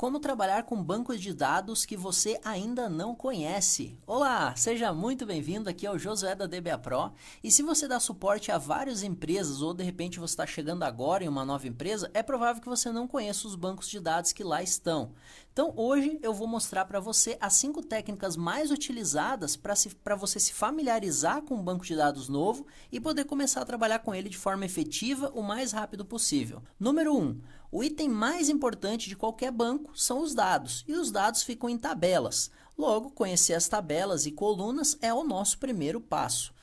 Como trabalhar com bancos de dados que você ainda não conhece. Olá, seja muito bem-vindo, aqui é o Josué da DBA Pro. E se você dá suporte a várias empresas ou de repente você está chegando agora em uma nova empresa, é provável que você não conheça os bancos de dados que lá estão. Então hoje eu vou mostrar para você as 5 técnicas mais utilizadas para você se familiarizar com um banco de dados novo e poder começar a trabalhar com ele de forma efetiva o mais rápido possível. Número 1. O item mais importante de qualquer banco são os dados, e os dados ficam em tabelas. Logo, conhecer as tabelas e colunas é o nosso primeiro passo.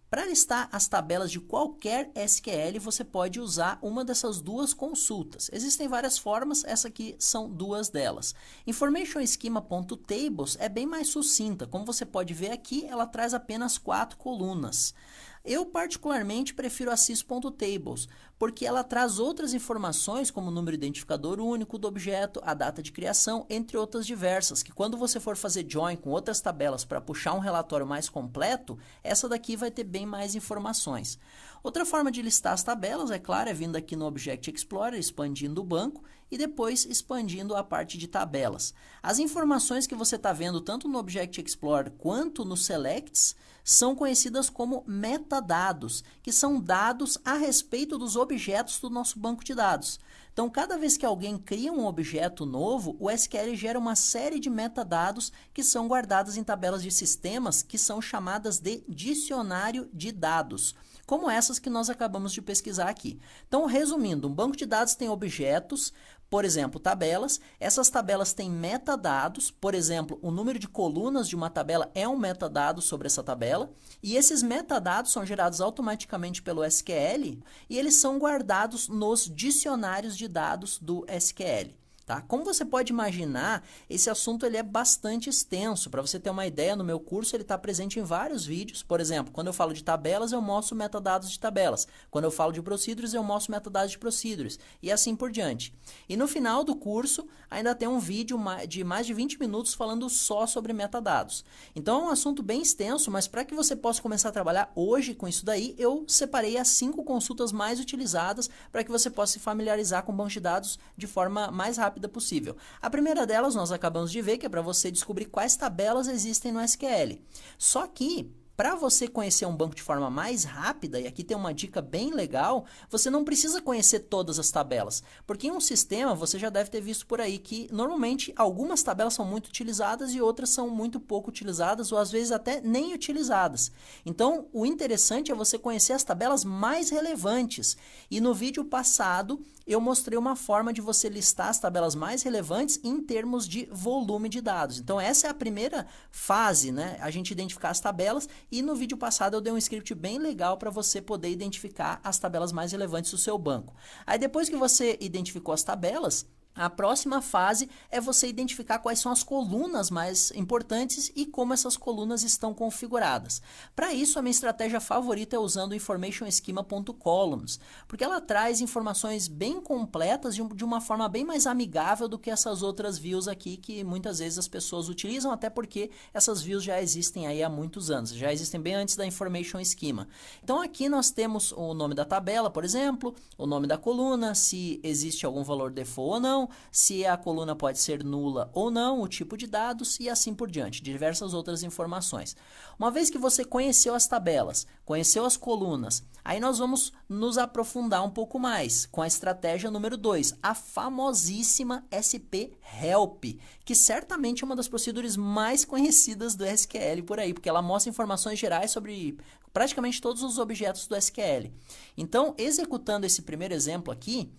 Para listar as tabelas de qualquer SQL, você pode usar uma dessas duas consultas. Existem várias formas, essa aqui são duas delas. Information Schema.tables é bem mais sucinta. Como você pode ver aqui, ela traz apenas 4 colunas. Eu particularmente prefiro a sys.tables, porque ela traz outras informações como o número identificador único do objeto, a data de criação, entre outras diversas, que quando você for fazer join com outras tabelas para puxar um relatório mais completo, essa daqui vai ter bem mais informações. Outra forma de listar as tabelas, é claro, é vindo aqui no Object Explorer, expandindo o banco e depois expandindo a parte de tabelas. As informações que você está vendo tanto no Object Explorer quanto no Selects são conhecidas como metadados, que são dados a respeito dos objetos do nosso banco de dados. Então, cada vez que alguém cria um objeto novo, o SQL gera uma série de metadados que são guardados em tabelas de sistemas que são chamadas de dicionário de dados, como essas que nós acabamos de pesquisar aqui. Então, resumindo, um banco de dados tem objetos, por exemplo, tabelas. Essas tabelas têm metadados, por exemplo, o número de colunas de uma tabela é um metadado sobre essa tabela, e esses metadados são gerados automaticamente pelo SQL e eles são guardados nos dicionários de dados do SQL. Tá? Como você pode imaginar, esse assunto ele é bastante extenso. Para você ter uma ideia, no meu curso ele está presente em vários vídeos. Por exemplo, quando eu falo de tabelas, eu mostro metadados de tabelas. Quando eu falo de procedures, eu mostro metadados de procedures. E assim por diante. E no final do curso, ainda tem um vídeo de mais de 20 minutos falando só sobre metadados. Então é um assunto bem extenso, mas para que você possa começar a trabalhar hoje com isso daí, eu separei as 5 consultas mais utilizadas para que você possa se familiarizar com bancos de dados de forma mais rápida possível. A primeira delas nós acabamos de ver, que é para você descobrir quais tabelas existem no SQL. Só que, para você conhecer um banco de forma mais rápida, e aqui tem uma dica bem legal, você não precisa conhecer todas as tabelas, porque em um sistema você já deve ter visto por aí que normalmente algumas tabelas são muito utilizadas e outras são muito pouco utilizadas ou às vezes até nem utilizadas. Então o interessante é você conhecer as tabelas mais relevantes, e no vídeo passado eu mostrei uma forma de você listar as tabelas mais relevantes em termos de volume de dados. Então essa é a primeira fase, né? A gente identificar as tabelas, e no vídeo passado eu dei um script bem legal para você poder identificar as tabelas mais relevantes do seu banco. Aí depois que você identificou as tabelas, a próxima fase é você identificar quais são as colunas mais importantes e como essas colunas estão configuradas. Para isso, a minha estratégia favorita é usando o Information Schema.columns, porque ela traz informações bem completas de uma forma bem mais amigável do que essas outras views aqui que muitas vezes as pessoas utilizam, até porque essas views já existem aí há muitos anos, já existem bem antes da Information Schema. Então aqui nós temos o nome da tabela, por exemplo, o nome da coluna, se existe algum valor default ou não, se a coluna pode ser nula ou não, o tipo de dados e assim por diante, diversas outras informações. Uma vez que você conheceu as tabelas, conheceu as colunas, aí nós vamos nos aprofundar um pouco mais com a estratégia número 2, a famosíssima SP Help, que certamente é uma das procedures mais conhecidas do SQL por aí, porque ela mostra informações gerais sobre praticamente todos os objetos do SQL. Então, executando esse primeiro exemplo aqui,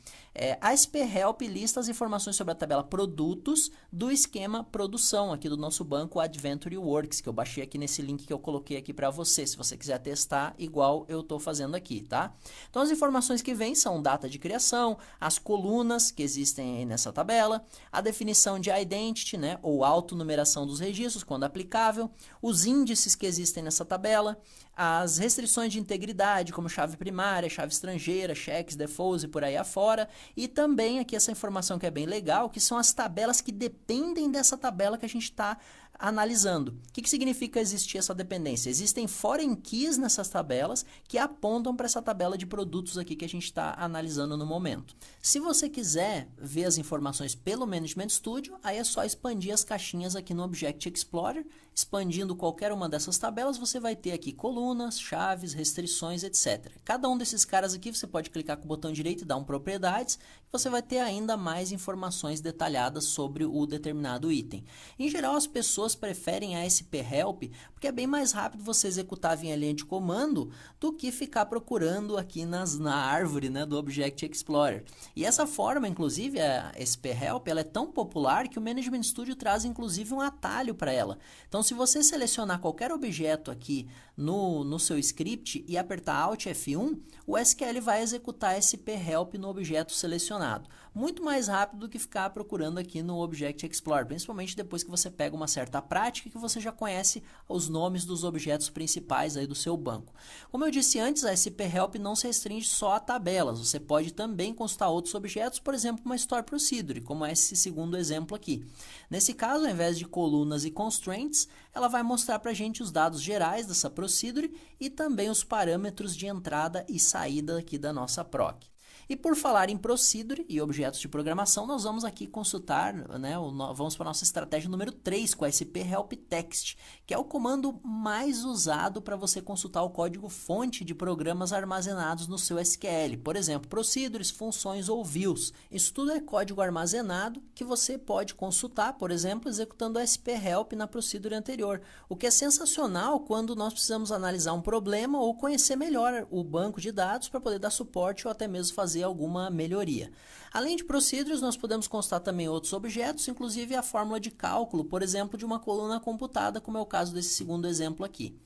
a SP-Help lista as informações sobre a tabela produtos do esquema produção aqui do nosso banco Adventure Works, que eu baixei aqui nesse link que eu coloquei aqui para você, se você quiser testar igual eu estou fazendo aqui, tá? Então, as informações que vêm são data de criação, as colunas que existem aí nessa tabela, a definição de identity, né, ou autonumeração dos registros, quando aplicável, os índices que existem nessa tabela, as restrições de integridade, como chave primária, chave estrangeira, cheques, defaults e por aí afora, e também aqui essa informação que é bem legal, que são as tabelas que dependem dessa tabela que a gente está analisando. O que significa existir essa dependência? Existem foreign keys nessas tabelas que apontam para essa tabela de produtos aqui que a gente está analisando no momento. Se você quiser ver as informações pelo Management Studio, aí é só expandir as caixinhas aqui no Object Explorer. Expandindo qualquer uma dessas tabelas, você vai ter aqui colunas, chaves, restrições, etc. Cada um desses caras aqui, você pode clicar com o botão direito e dar um propriedades, você vai ter ainda mais informações detalhadas sobre o determinado item. Em geral, as pessoas preferem a SP Help, porque é bem mais rápido você executar via linha de comando do que ficar procurando aqui na árvore, né, do Object Explorer. E essa forma, inclusive, a SP Help, ela é tão popular que o Management Studio traz, inclusive, um atalho para ela. Então, se você selecionar qualquer objeto aqui no seu script e apertar Alt F1, o SQL vai executar SP Help no objeto selecionado. Muito mais rápido do que ficar procurando aqui no Object Explorer, principalmente depois que você pega uma certa prática que você já conhece os nomes dos objetos principais aí do seu banco. Como eu disse antes, a SP Help não se restringe só a tabelas, você pode também consultar outros objetos, por exemplo, uma Store Procedure, como esse segundo exemplo aqui. Nesse caso, ao invés de colunas e constraints, ela vai mostrar para a gente os dados gerais dessa procedure e também os parâmetros de entrada e saída aqui da nossa proc. E por falar em procedure e objetos de programação, nós vamos aqui consultar, né, vamos para a nossa estratégia número 3 com a SP Help Text, que é o comando mais usado para você consultar o código-fonte de programas armazenados no seu SQL. Por exemplo, procedures, funções ou views. Isso tudo é código armazenado que você pode consultar, por exemplo, executando a SP Help na procedure anterior, o que é sensacional quando nós precisamos analisar um problema ou conhecer melhor o banco de dados para poder dar suporte ou até mesmo fazer alguma melhoria. Além de procedures, nós podemos consultar também outros objetos, inclusive a fórmula de cálculo, por exemplo, de uma coluna computada, como é o caso desse segundo exemplo aqui.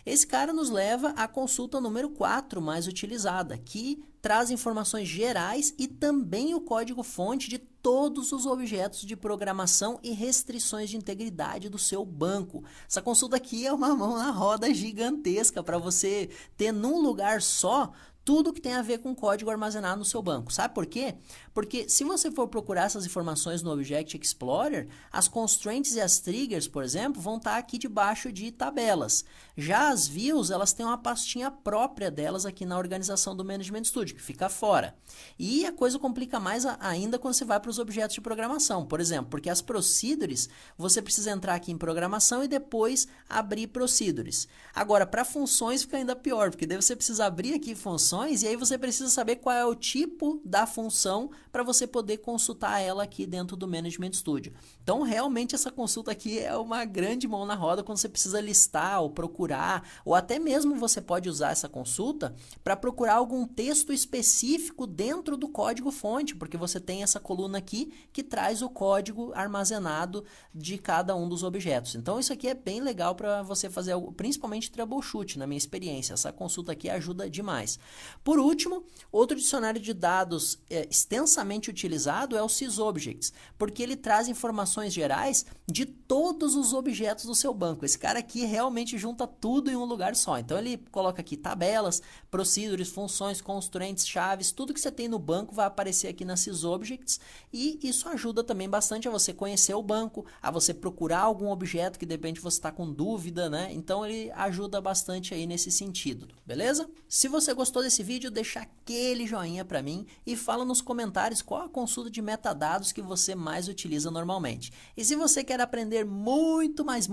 Esse cara nos leva à consulta número 4 mais utilizada, que traz informações gerais e também o código-fonte de todos os objetos de programação e restrições de integridade do seu banco. Essa consulta aqui é uma mão na roda gigantesca para você ter num lugar só tudo que tem a ver com código armazenado no seu banco. Sabe por quê? Porque se você for procurar essas informações no Object Explorer, as constraints e as triggers, por exemplo, vão estar aqui debaixo de tabelas. Já as views, elas têm uma pastinha própria delas aqui na organização do Management Studio, que fica fora. E a coisa complica mais ainda quando você vai para os objetos de programação, por exemplo, porque as procedures, você precisa entrar aqui em programação e depois abrir procedures. Agora, para funções fica ainda pior, porque daí você precisa abrir aqui funções e aí você precisa saber qual é o tipo da função para você poder consultar ela aqui dentro do Management Studio. Então, realmente, essa consulta aqui é uma grande mão na roda quando você precisa listar ou procurar, ou até mesmo você pode usar essa consulta para procurar algum texto específico dentro do código-fonte, porque você tem essa coluna aqui que traz o código armazenado de cada um dos objetos. Então, isso aqui é bem legal para você fazer, principalmente troubleshoot, na minha experiência. Essa consulta aqui ajuda demais. Por último, outro dicionário de dados extensamente utilizado é o sysobjects, porque ele traz informações gerais de todos os objetos do seu banco. Esse cara aqui realmente junta tudo em um lugar só. Então, ele coloca aqui tabelas, procedures, funções, constraints, chaves, tudo que você tem no banco vai aparecer aqui na sysobjects e isso ajuda também bastante a você conhecer o banco, a você procurar algum objeto que de repente você está com dúvida, né? Então, ele ajuda bastante aí nesse sentido, beleza? Se você gostou desse vídeo, deixa aquele joinha para mim e fala nos comentários qual a consulta de metadados que você mais utiliza normalmente. E se você quer aprender muito mais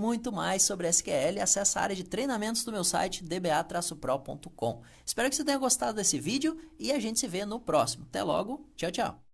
sobre SQL, acesse a área de treinamentos do meu site dba-pro.com. Espero que você tenha gostado desse vídeo e a gente se vê no próximo. Até logo, tchau, tchau!